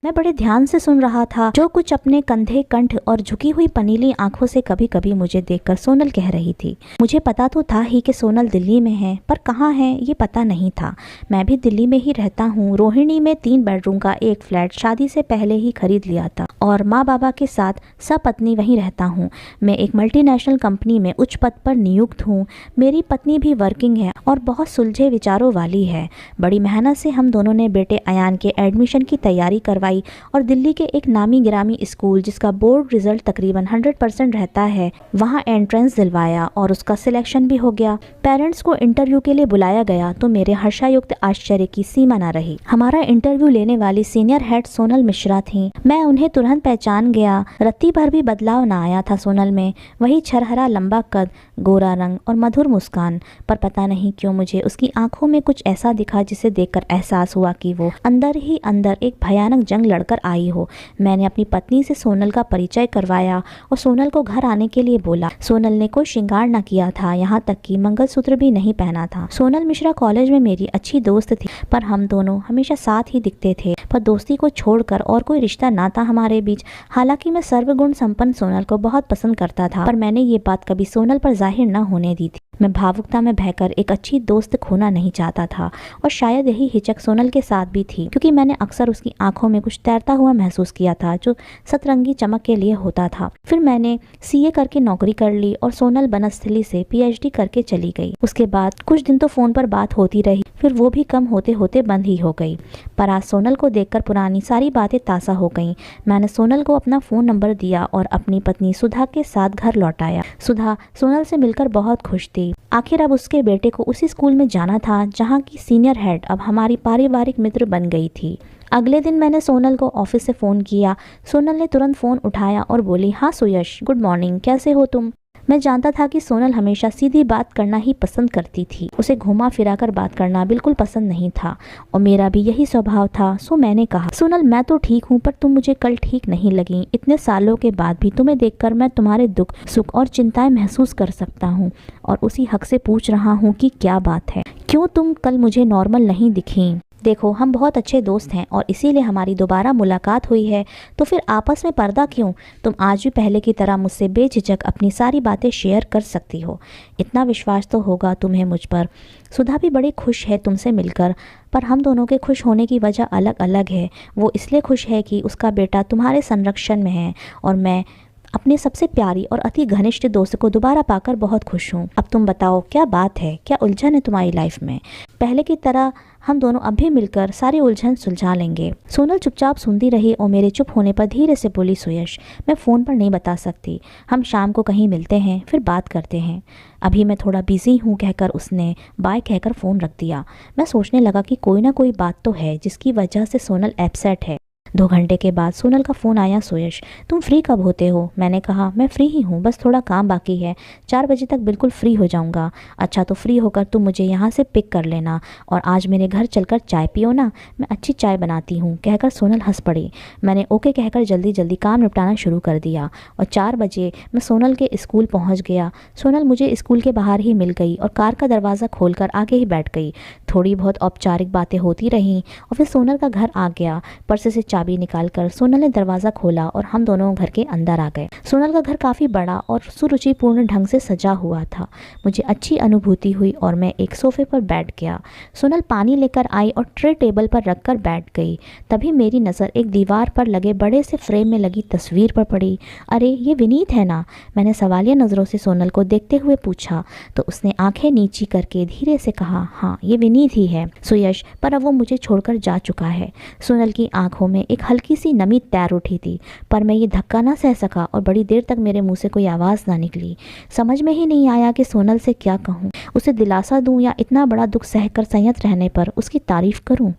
मैं बड़े ध्यान से सुन रहा था जो कुछ अपने कंधे, कंठ और झुकी हुई पनीली आंखों से कभी कभी मुझे देखकर सोनल कह रही थी। मुझे पता तो था ही कि सोनल दिल्ली में है, पर कहाँ है ये पता नहीं था। मैं भी दिल्ली में ही रहता हूँ। रोहिणी में 3 बेडरूम का एक फ्लैट शादी से पहले ही खरीद लिया था और माँ बाबा के साथ सपत्नी वहीं रहता हूँ। मैं एक मल्टीनेशनल कंपनी में उच्च पद पर नियुक्त हूँ। मेरी पत्नी भी वर्किंग है और बहुत सुलझे विचारों वाली है। बड़ी मेहनत से हम दोनों ने बेटे अयान के एडमिशन की तैयारी करवाई और दिल्ली के एक नामी गिरामी स्कूल जिसका बोर्ड रिजल्ट तकरीबन 100% रहता है, वहां एंट्रेंस दिलवाया और उसका सिलेक्शन भी हो गया। पेरेंट्स को इंटरव्यू के लिए बुलाया गया तो मेरे हर्षायुक्त आश्चर्य की सीमा न रही। हमारा इंटरव्यू लेने वाली सीनियर हेड सोनल मिश्रा थी। मैं उन्हें तुरंत पहचान गया। रत्ती भर भी बदलाव न आया था सोनल में। वही छरहरा लंबा कद, गोरा रंग और मधुर मुस्कान, पर पता नहीं क्यों मुझे उसकी आंखों में कुछ ऐसा दिखा जिसे देखकर एहसास हुआ कि वो अंदर ही अंदर एक भयानक जंग लड़कर आई हो। मैंने अपनी पत्नी से सोनल का परिचय करवाया और सोनल को घर आने के लिए बोला। सोनल ने कोई श्रृंगार न किया था, यहाँ तक कि मंगलसूत्र भी नहीं पहना था। सोनल मिश्रा कॉलेज में मेरी अच्छी दोस्त थी, पर हम दोनों हमेशा साथ ही दिखते थे। पर दोस्ती को छोड़कर और कोई रिश्ता ना था हमारे बीच। हालांकि मैं सर्वगुण संपन्न सोनल को बहुत पसंद करता था, पर मैंने ये बात कभी सोनल पर जाहिर न होने दी थी। मैं भावुकता में बहकर एक अच्छी दोस्त खोना नहीं चाहता था और शायद यही हिचक सोनल के साथ भी थी, क्योंकि मैंने अक्सर उसकी आंखों में कुछ तैरता हुआ महसूस किया था जो सतरंगी चमक के लिए होता था। फिर मैंने सीए करके नौकरी कर ली और सोनल बनस्थली से पीएचडी करके चली गई। उसके बाद कुछ दिन तो फोन पर बात होती रही, फिर वो भी कम होते होते बंद ही हो गई। पर आज सोनल को देखकर पुरानी सारी बातें ताज़ा हो गईं। मैंने सोनल को अपना फ़ोन नंबर दिया और अपनी पत्नी सुधा के साथ घर लौटाया। सुधा सोनल से मिलकर बहुत खुश थी। आखिर अब उसके बेटे को उसी स्कूल में जाना था जहाँ की सीनियर हेड अब हमारी पारिवारिक मित्र बन गई थी। अगले दिन मैंने सोनल को ऑफिस से फ़ोन किया। सोनल ने तुरंत फ़ोन उठाया और बोली, हाँ सुयश, गुड मॉर्निंग, कैसे हो तुम? मैं जानता था कि सोनल हमेशा सीधी बात करना ही पसंद करती थी। उसे घुमा फिरा कर बात करना बिल्कुल पसंद नहीं था और मेरा भी यही स्वभाव था। सो मैंने कहा, सोनल मैं तो ठीक हूँ, पर तुम मुझे कल ठीक नहीं लगी। इतने सालों के बाद भी तुम्हें देखकर मैं तुम्हारे दुख, सुख और चिंताएं महसूस कर सकता हूँ और उसी हक से पूछ रहा हूँ कि क्या बात है, क्यों तुम कल मुझे नॉर्मल नहीं दिखी? देखो, हम बहुत अच्छे दोस्त हैं और इसीलिए हमारी दोबारा मुलाकात हुई है, तो फिर आपस में पर्दा क्यों? तुम आज भी पहले की तरह मुझसे बेझिझक अपनी सारी बातें शेयर कर सकती हो। इतना विश्वास तो होगा तुम्हें मुझ पर। सुधा भी बड़ी खुश है तुमसे मिलकर, पर हम दोनों के खुश होने की वजह अलग अलग है। वो इसलिए खुश है कि उसका बेटा तुम्हारे संरक्षण में है और मैं अपनी सबसे प्यारी और अति घनिष्ठ दोस्त को दोबारा पाकर बहुत खुश हूँ। अब तुम बताओ, क्या बात है, क्या उलझन है तुम्हारी लाइफ में? पहले की तरह हम दोनों अब भी मिलकर सारी उलझन सुलझा लेंगे। सोनल चुपचाप सुनती रही और मेरे चुप होने पर धीरे से बोली, सुयश, मैं फ़ोन पर नहीं बता सकती। हम शाम को कहीं मिलते हैं, फिर बात करते हैं। अभी मैं थोड़ा बिजी हूँ कहकर उसने बाय कहकर फ़ोन रख दिया। मैं सोचने लगा कि कोई ना कोई बात तो है जिसकी वजह से सोनल अपसेट है। 2 घंटे के बाद सोनल का फ़ोन आया, सुयश तुम फ्री कब होते हो? मैंने कहा, मैं फ्री ही हूँ, बस थोड़ा काम बाकी है, 4 बजे तक बिल्कुल फ्री हो जाऊँगा। अच्छा, तो फ्री होकर तुम मुझे यहाँ से पिक कर लेना और आज मेरे घर चलकर चाय पियो ना, मैं अच्छी चाय बनाती हूँ, कहकर सोनल हंस पड़ी। मैंने ओके कहकर जल्दी जल्दी काम निपटाना शुरू कर दिया और 4 बजे मैं सोनल के स्कूल पहुँच गया। सोनल मुझे स्कूल के बाहर ही मिल गई और कार का दरवाज़ा खोलकर आगे ही बैठ गई। थोड़ी बहुत औपचारिक बातें होती रहीं और फिर सोनल का घर आ गया। पर्स से चाबी निकालकर सोनल ने दरवाज़ा खोला और हम दोनों घर के अंदर आ गए। सोनल का घर काफ़ी बड़ा और सुरुचिपूर्ण ढंग से सजा हुआ था। मुझे अच्छी अनुभूति हुई और मैं एक सोफे पर बैठ गया। सोनल पानी लेकर आई और ट्रे टेबल पर रखकर बैठ गई। तभी मेरी नज़र एक दीवार पर लगे बड़े से फ्रेम में लगी तस्वीर पर पड़ी। अरे, ये विनीत है ना? मैंने सवालिया नज़रों से सोनल को देखते हुए पूछा तो उसने आंखें नीची करके धीरे से कहा, हाँ ये विनीत ही है सुयश, पर अब वो मुझे छोड़कर जा चुका है। सोनल की आंखों में एक हल्की सी नमी तैर उठी थी, पर मैं ये धक्का ना सह सका और बड़ी देर तक मेरे मुंह से कोई आवाज़ ना निकली। समझ में ही नहीं आया कि सोनल से क्या कहूँ, उसे दिलासा दूँ या इतना बड़ा दुख सहकर संयत रहने पर उसकी तारीफ करूँ।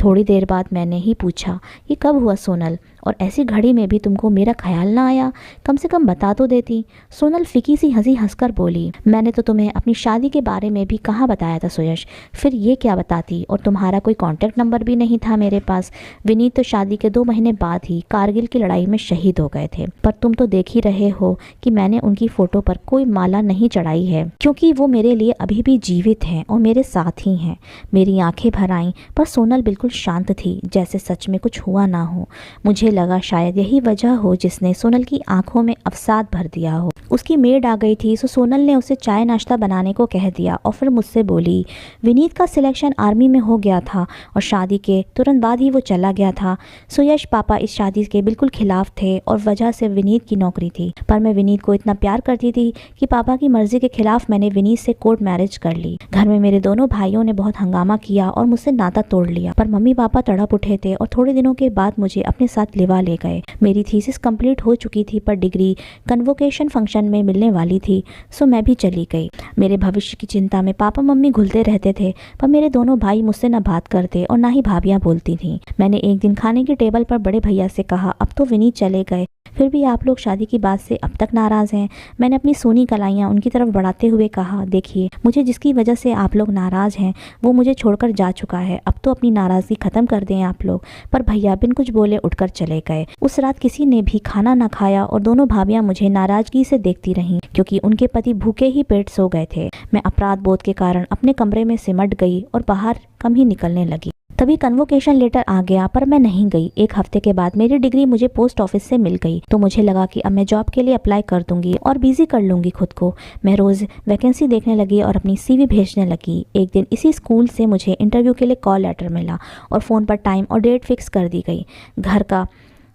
थोड़ी देर बाद मैंने ही पूछा, ये कब हुआ सोनल और ऐसी घड़ी में भी तुमको मेरा ख्याल ना आया, कम से कम बता तो देती। सोनल फीकी सी हंसी हंसकर बोली, मैंने तो तुम्हें अपनी शादी के बारे में भी कहाँ बताया था सुयश, फिर ये क्या बताती, और तुम्हारा कोई कॉन्टैक्ट नंबर भी नहीं था मेरे पास। विनीत तो शादी के 2 महीने बाद ही कारगिल की लड़ाई में शहीद हो गए थे, पर तुम तो देख ही रहे हो कि मैंने उनकी फोटो पर कोई माला नहीं चढ़ाई है, क्योंकि वो मेरे लिए अभी भी जीवित हैं और मेरे साथ ही हैं। मेरी आंखें भर आईं, पर सोनल बिल्कुल शांत थी, जैसे सच में कुछ हुआ ना हो। मुझे लगा शायद यही वजह हो जिसने सोनल की आंखों में अवसाद भर दिया हो। उसकी मेड आ गई थी, सो सोनल ने उसे चाय नाश्ता बनाने को कह दिया और फिर मुझसे बोली, विनीत का सिलेक्शन आर्मी में हो गया था और शादी के तुरंत बाद ही वो चला गया था। सुयश, पापा इस शादी के बिल्कुल खिलाफ थे और वजह से विनीत की नौकरी थी, पर मैं विनीत को इतना प्यार करती थी कि पापा की मर्जी के खिलाफ मैंने विनीत से कोर्ट मैरिज कर ली। घर में मेरे दोनों भाइयों ने बहुत हंगामा किया और मुझसे नाता तोड़ लिया, पर मम्मी पापा तड़प उठे थे और थोड़े दिनों के बाद मुझे अपने साथ लिवा ले गए। मेरी थीसिस कंप्लीट हो चुकी थी, पर डिग्री कन्वोकेशन फंक्शन में मिलने वाली थी, सो मैं भी चली गई। मेरे भविष्य की चिंता में पापा मम्मी घुलते रहते थे, पर मेरे दोनों भाई मुझसे न बात करते और ना ही भाभियां बोलती थीं। मैंने एक दिन खाने की टेबल पर बड़े भैया से कहा, अब तो विनीत चले गए, फिर भी आप लोग शादी की बात से अब तक नाराज़ हैं। मैंने अपनी सोनी कलाइयाँ उनकी तरफ बढ़ाते हुए कहा, देखिए, मुझे जिसकी वजह से आप लोग नाराज़ हैं वो मुझे छोड़कर जा चुका है, अब तो अपनी नाराज़गी ख़त्म कर दें आप लोग। पर भैया बिन कुछ बोले उठकर चले गए। उस रात किसी ने भी खाना न खाया और दोनों भाभियाँ मुझे नाराज़गी से देखती रहीं, क्योंकि उनके पति भूखे ही पेट सो गए थे। मैं अपराध बोध के कारण अपने कमरे में सिमट गई और बाहर कम ही निकलने लगी। तभी कन्वोकेशन लेटर आ गया, पर मैं नहीं गई। 1 हफ्ते के बाद मेरी डिग्री मुझे पोस्ट ऑफिस से मिल गई, तो मुझे लगा कि अब मैं जॉब के लिए अप्लाई कर दूंगी और बिजी कर लूंगी खुद को। मैं रोज़ वैकेंसी देखने लगी और अपनी CV भेजने लगी। एक दिन इसी स्कूल से मुझे इंटरव्यू के लिए कॉल लेटर मिला और फ़ोन पर टाइम और डेट फिक्स कर दी गई। घर का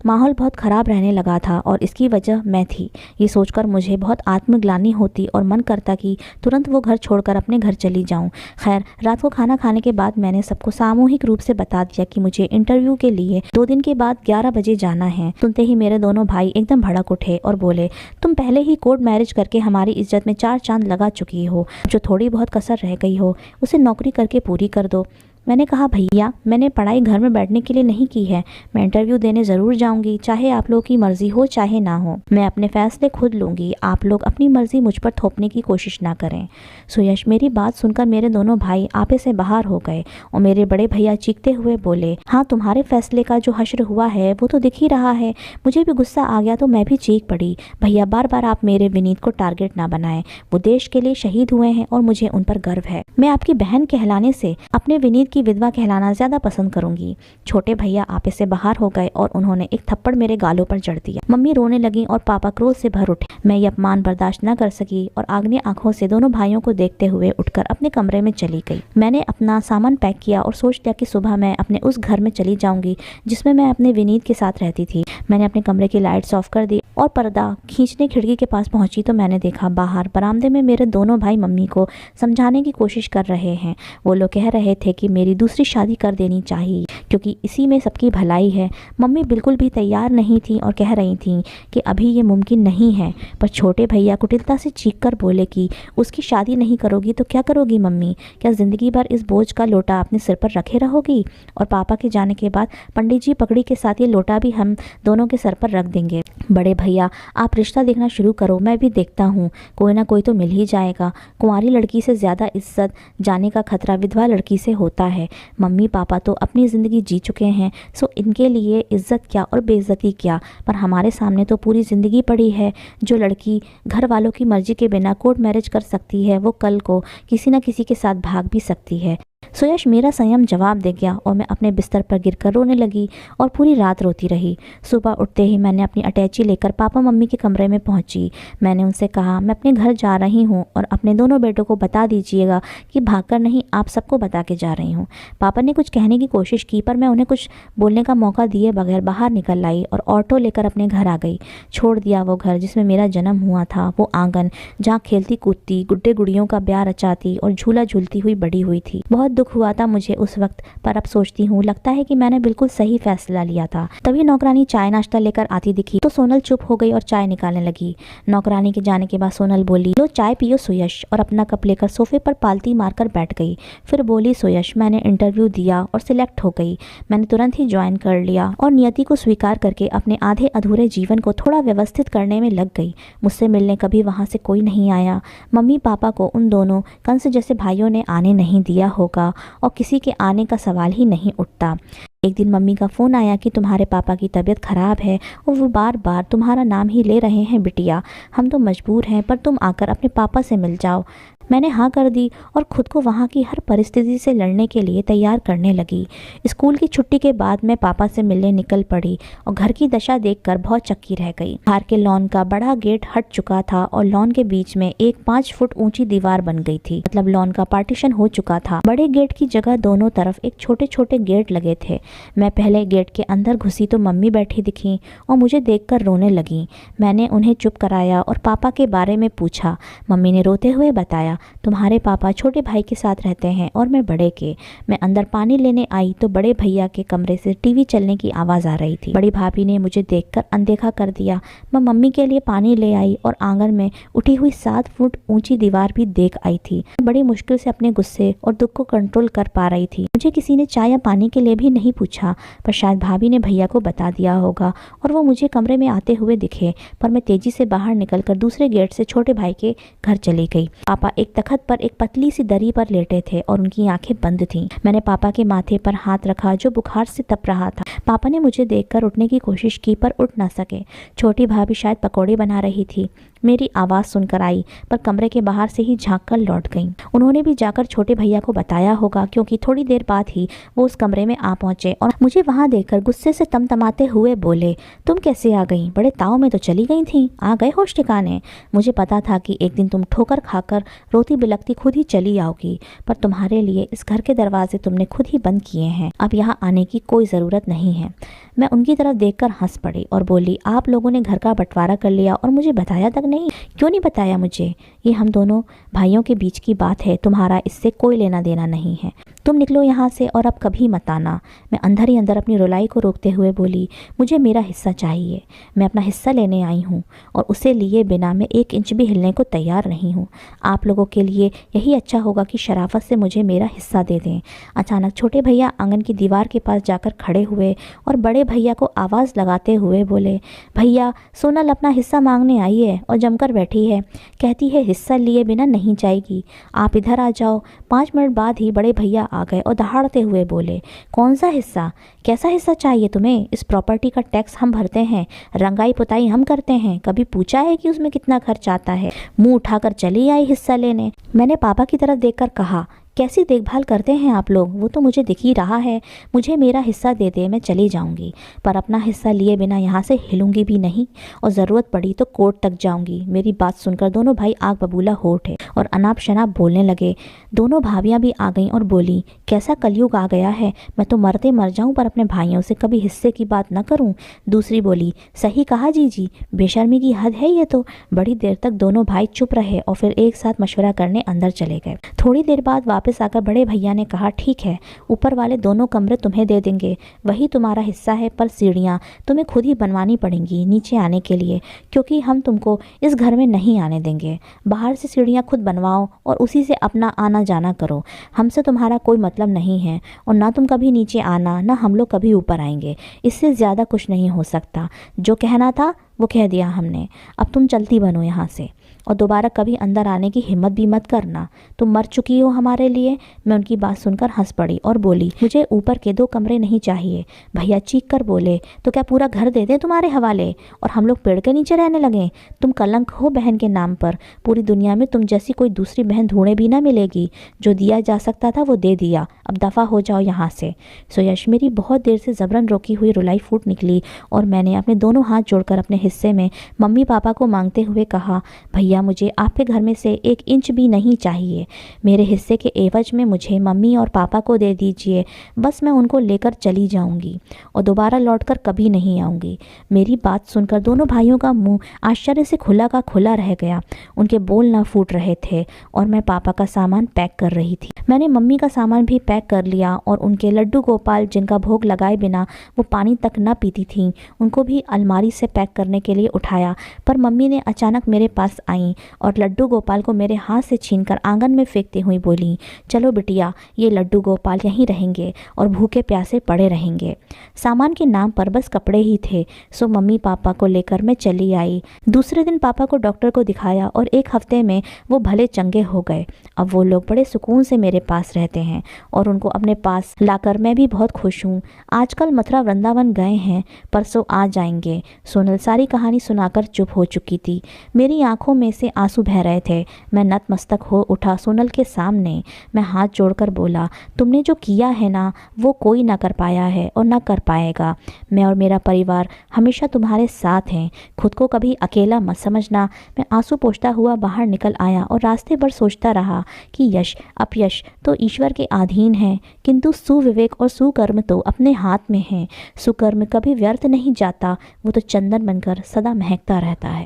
माहौल बहुत ख़राब रहने लगा था और इसकी वजह मैं थी। ये सोचकर मुझे बहुत आत्मग्लानि होती और मन करता कि तुरंत वो घर छोड़कर अपने घर चली जाऊं। खैर, रात को खाना खाने के बाद मैंने सबको सामूहिक रूप से बता दिया कि मुझे इंटरव्यू के लिए 2 दिन के बाद 11 बजे जाना है। सुनते ही मेरे दोनों भाई एकदम भड़क उठे और बोले, तुम पहले ही कोर्ट मैरिज करके हमारी इज्जत में 4 चांद लगा चुकी हो, जो थोड़ी बहुत कसर रह गई हो उसे नौकरी करके पूरी कर दो। मैंने कहा, भैया, मैंने पढ़ाई घर में बैठने के लिए नहीं की है, मैं इंटरव्यू देने ज़रूर जाऊंगी, चाहे आप लोगों की मर्जी हो चाहे ना हो। मैं अपने फैसले खुद लूंगी, आप लोग अपनी मर्जी मुझ पर थोपने की कोशिश ना करें। सुयश, मेरी बात सुनकर मेरे दोनों भाई आपे से बाहर हो गए और मेरे बड़े भैया चीखते हुए बोले, हाँ, तुम्हारे फैसले का जो हश्र हुआ है वो तो दिख ही रहा है। मुझे भी गुस्सा आ गया तो मैं भी चीख पड़ी, भैया, बार बार आप मेरे विनीत को टारगेट ना बनाएं, वो देश के लिए शहीद हुए हैं और मुझे उन पर गर्व है। मैं आपकी बहन कहलाने से अपने विनीत की विधवा कहलाना ज्यादा पसंद करूंगी। छोटे भैया आपे से बाहर हो गए और उन्होंने एक थप्पड़ मेरे गालों पर जड़ दिया। मम्मी रोने लगी और पापा क्रोध से भर उठे। मैं ये अपमान बर्दाश्त न कर सकी और आग्ने आंखों से दोनों भाइयों को देखते हुए उठकर अपने कमरे में चली गई। मैंने अपना सामान पैक किया और सोच लिया कि सुबह मैं अपने उस घर में चली जाऊंगी जिसमें मैं अपने विनीत के साथ रहती थी। मैंने अपने कमरे की लाइट्स ऑफ कर दी और पर्दा खींचने खिड़की के पास पहुंची तो मैंने देखा बाहर बरामदे में मेरे दोनों भाई मम्मी को समझाने की कोशिश कर रहे हैं। वो लोग कह रहे थे कि मेरी दूसरी शादी कर देनी चाहिए क्योंकि इसी में सबकी भलाई है। मम्मी बिल्कुल भी तैयार नहीं थी और कह रही थी कि अभी ये मुमकिन नहीं है, पर छोटे भैया कुटिलता से चीखकर बोले कि उसकी शादी नहीं करोगी तो क्या करोगी मम्मी? क्या जिंदगी भर इस बोझ का लोटा अपने सिर पर रखे रहोगी? और पापा के जाने के बाद पंडित जी पगड़ी के साथ ये लोटा भी हम दोनों के सर पर रख देंगे। बड़े भैया, आप रिश्ता देखना शुरू करो, मैं भी देखता हूँ, कोई ना कोई तो मिल ही जाएगा। कुंवारी लड़की से ज़्यादा इज्जत जाने का खतरा विधवा लड़की से होता है। मम्मी पापा तो अपनी ज़िंदगी जी चुके हैं, सो इनके लिए इज्जत क्या और बेइज्जती क्या, पर हमारे सामने तो पूरी ज़िंदगी पड़ी है। जो लड़की घर वालों की मर्जी के बिना कोर्ट मैरिज कर सकती है वो कल को किसी न किसी के साथ भाग भी सकती है। सुयश मेरा संयम जवाब दे गया और मैं अपने बिस्तर पर गिरकर रोने लगी और पूरी रात रोती रही। सुबह उठते ही मैंने अपनी अटैची लेकर पापा मम्मी के कमरे में पहुंची। मैंने उनसे कहा, मैं अपने घर जा रही हूं और अपने दोनों बेटों को बता दीजिएगा कि भागकर नहीं, आप सबको बता के जा रही हूं। पापा ने कुछ कहने की कोशिश की पर मैं उन्हें कुछ बोलने का मौका दिए बगैर बाहर निकल आई और ऑटो लेकर अपने घर आ गई। छोड़ दिया वो घर जिसमें मेरा जन्म हुआ था, वो आंगन जहाँ खेलती कूदती, गुड्डे गुड़ियों का ब्याह रचाती और झूला झूलती हुई बड़ी हुई थी। बहुत बहुत दुख हुआ था मुझे उस वक्त, पर अब सोचती हूँ लगता है कि मैंने बिल्कुल सही फैसला लिया था। तभी नौकरानी चाय नाश्ता लेकर आती दिखी तो सोनल चुप हो गई और चाय निकालने लगी। नौकरानी के जाने के बाद सोनल बोली, लो चाय पियो सुयश, और अपना कप लेकर सोफे पर पालती मारकर बैठ गई। फिर बोली, सुयश मैंने इंटरव्यू दिया और सिलेक्ट हो गई। मैंने तुरंत ही ज्वाइन कर लिया और नियति को स्वीकार करके अपने आधे अधूरे जीवन को थोड़ा व्यवस्थित करने में लग गई। मुझसे मिलने कभी वहाँ से कोई नहीं आया। मम्मी पापा को उन दोनों कंस जैसे भाइयों ने आने नहीं दिया होगा और किसी के आने का सवाल ही नहीं उठता। एक दिन मम्मी का फ़ोन आया कि तुम्हारे पापा की तबीयत ख़राब है और वो बार बार तुम्हारा नाम ही ले रहे हैं बिटिया, हम तो मजबूर हैं पर तुम आकर अपने पापा से मिल जाओ। मैंने हाँ कर दी और ख़ुद को वहाँ की हर परिस्थिति से लड़ने के लिए तैयार करने लगी। स्कूल की छुट्टी के बाद मैं पापा से मिलने निकल पड़ी और घर की दशा देखकर बहुत चक्की रह गई। बाहर के लॉन का बड़ा गेट हट चुका था और लॉन के बीच में एक 5 फुट ऊंची दीवार बन गई थी, मतलब लॉन का पार्टीशन हो चुका था। बड़े गेट की जगह दोनों तरफ एक छोटे छोटे गेट लगे थे। मैं पहले गेट के अंदर घुसी तो मम्मी बैठी दिखी और मुझे देखकर रोने लगी। मैंने उन्हें चुप कराया और पापा के बारे में पूछा। मम्मी ने रोते हुए बताया, तुम्हारे पापा छोटे भाई के साथ रहते हैं और मैं बड़े के। मैं अंदर पानी लेने आई तो बड़े भैया के कमरे से टीवी चलने की आवाज़ आ रही थी। बड़ी भाभी ने मुझे देखकर अनदेखा कर दिया। मैं मम्मी के लिए पानी ले आई और आंगन में उठी हुई 7 फुट ऊंची दीवार भी देख आई थी। बड़ी मुश्किल से अपने गुस्से और दुख को कंट्रोल कर पा रही थी। मुझे किसी ने चाय या पानी के लिए भी नहीं पूछा, पर शायद भाभी ने भैया को बता दिया होगा और वो मुझे कमरे में आते हुए दिखे। पर मैं तेजी से बाहर निकलकर दूसरे गेट से छोटे भाई के घर चली गई। पापा एक तखत पर एक पतली सी दरी पर लेटे थे और उनकी आंखें बंद थीं। मैंने पापा के माथे पर हाथ रखा जो बुखार से तप रहा था। पापा ने मुझे देखकर उठने की कोशिश की पर उठ ना सके। छोटी भाभी शायद पकौड़े बना रही थी। मेरी आवाज़ सुनकर आई पर कमरे के बाहर से ही झांक कर लौट गई। उन्होंने भी जाकर छोटे भैया को बताया होगा, क्योंकि थोड़ी देर बाद ही वो उस कमरे में आ पहुंचे और मुझे वहां देखकर गुस्से से तमतमाते हुए बोले, तुम कैसे आ गई? बड़े ताव में तो चली गई थी, आ गए होश ठिकाने। मुझे पता था कि एक दिन तुम ठोकर खाकर रोती बिलखती खुद ही चली आओगी, पर तुम्हारे लिए इस घर के दरवाजे तुमने खुद ही बंद किए हैं। अब यहाँ आने की कोई ज़रूरत नहीं है। मैं उनकी तरफ देखकर हंस पड़ी और बोली, आप लोगों ने घर का बंटवारा कर लिया और मुझे बताया तक नहीं? क्यों नहीं बताया मुझे? ये हम दोनों भाइयों के बीच की बात है, तुम्हारा इससे कोई लेना देना नहीं है। तुम निकलो यहाँ से और अब कभी मत आना। मैं अंदर ही अंदर अपनी रुलाई को रोकते हुए बोली, मुझे मेरा हिस्सा चाहिए। मैं अपना हिस्सा लेने आई हूँ और उसे लिए बिना मैं 1 इंच भी हिलने को तैयार नहीं हूँ। आप लोगों के लिए यही अच्छा होगा कि शराफत से मुझे मेरा हिस्सा दे दें। अचानक छोटे भैया आंगन की दीवार के पास जाकर खड़े हुए और बड़े भैया को आवाज़ लगाते हुए बोले, भैया सोनल अपना हिस्सा मांगने आई है और जमकर बैठी है, कहती है हिस्सा लिए बिना नहीं जाएगी। आप इधर आ जाओ। 5 मिनट बाद ही बड़े भैया आ गए और दहाड़ते हुए बोले, कौन सा हिस्सा? कैसा हिस्सा चाहिए तुम्हें? इस प्रॉपर्टी का टैक्स हम भरते हैं, रंगाई पुताई हम करते हैं, कभी पूछा है कि उसमें कितना खर्च आता है? मुंह उठाकर चली आई हिस्सा लेने। मैंने पापा की तरफ देखकर कहा, कैसी देखभाल करते हैं आप लोग, वो तो मुझे दिख ही रहा है। मुझे मेरा हिस्सा दे दे, मैं चली जाऊंगी, पर अपना हिस्सा लिए बिना यहाँ से हिलूंगी भी नहीं और ज़रूरत पड़ी तो कोर्ट तक जाऊंगी। मेरी बात सुनकर दोनों भाई आग बबूला हो उठे और अनाप शनाप बोलने लगे। दोनों भाभियाँ भी आ गईं और बोली, कैसा कलयुग आ गया है, मैं तो मरते मर जाऊँ पर अपने भाइयों से कभी हिस्से की बात न करूँ। दूसरी बोली, सही कहा जीजी, बेशर्मी की हद है ये तो। बड़ी देर तक दोनों भाई चुप रहे और फिर एक साथ मशवरा करने अंदर चले गए। थोड़ी देर बाद वापस आकर बड़े भैया ने कहा, ठीक है, ऊपर वाले दोनों कमरे तुम्हें दे देंगे, वही तुम्हारा हिस्सा है, पर सीढ़ियाँ तुम्हें खुद ही बनवानी पड़ेंगी नीचे आने के लिए, क्योंकि हम तुमको इस घर में नहीं आने देंगे। बाहर से सीढ़ियाँ खुद बनवाओ और उसी से अपना आना जाना करो। हमसे तुम्हारा कोई मतलब नहीं है और ना तुम कभी नीचे आना ना हम लोग कभी ऊपर आएंगे। इससे ज़्यादा कुछ नहीं हो सकता। जो कहना था वो कह दिया हमने, अब तुम चलती बनो यहाँ से और दोबारा कभी अंदर आने की हिम्मत भी मत करना। तुम मर चुकी हो हमारे लिए। मैं उनकी बात सुनकर हंस पड़ी और बोली, मुझे ऊपर के 2 कमरे नहीं चाहिए। भैया चीख कर बोले, तो क्या पूरा घर दे दें तुम्हारे हवाले और हम लोग पेड़ के नीचे रहने लगें? तुम कलंक हो बहन के नाम पर। पूरी दुनिया में तुम जैसी कोई दूसरी बहन ढूंढे भी ना मिलेगी। जो दिया जा सकता था वो दे दिया, अब दफ़ा हो जाओ यहाँ से। सुयश, मेरी बहुत देर से जबरन रोकी हुई रुलाई फूट निकली और मैंने अपने दोनों हाथ जोड़कर अपने हिस्से में मम्मी पापा को मांगते हुए कहा, भैया बिटिया, मुझे आपके घर में से 1 इंच भी नहीं चाहिए। मेरे हिस्से के एवज में मुझे मम्मी और पापा को दे दीजिए। बस मैं उनको लेकर चली जाऊंगी और दोबारा लौटकर कभी नहीं आऊंगी। मेरी बात सुनकर दोनों भाइयों का मुंह आश्चर्य से खुला का खुला रह गया। उनके बोल ना फूट रहे थे और मैं पापा का सामान पैक कर रही थी। मैंने मम्मी का सामान भी पैक कर लिया और उनके लड्डू गोपाल, जिनका भोग लगाए बिना वो पानी तक न पीती थीं, उनको भी अलमारी से पैक करने के लिए उठाया। पर मम्मी ने अचानक मेरे पास आई और लड्डू गोपाल को मेरे हाथ से छीनकर आंगन में फेंकते हुए बोली, चलो बिटिया, ये लड्डू गोपाल यहीं रहेंगे और भूखे प्यासे पड़े रहेंगे। सामान के नाम पर बस कपड़े ही थे, सो मम्मी पापा को लेकर मैं चली आई। दूसरे दिन पापा को डॉक्टर को दिखाया और 1 हफ्ते में वो भले चंगे हो गए। अब वो लोग बड़े सुकून से मेरे पास रहते हैं और उनको अपने पास लाकर मैं भी बहुत खुश हूँ। आजकल मथुरा वृंदावन गए हैं, परसों आ जाएंगे। सोनल सारी कहानी सुनाकर चुप हो चुकी थी। मेरी आंखों में से आंसू बह रहे थे। मैं नतमस्तक हो उठा सोनल के सामने। मैं हाथ जोड़कर बोला, तुमने जो किया है ना, वो कोई ना कर पाया है और ना कर पाएगा। मैं और मेरा परिवार हमेशा तुम्हारे साथ हैं। खुद को कभी अकेला मत समझना। मैं आंसू पोंछता हुआ बाहर निकल आया और रास्ते भर सोचता रहा कि यश अपयश तो ईश्वर के अधीन है, किंतु सुविवेक और सुकर्म तो अपने हाथ में है। सुकर्म कभी व्यर्थ नहीं जाता, वो तो चंदन बनकर सदा महकता रहता है।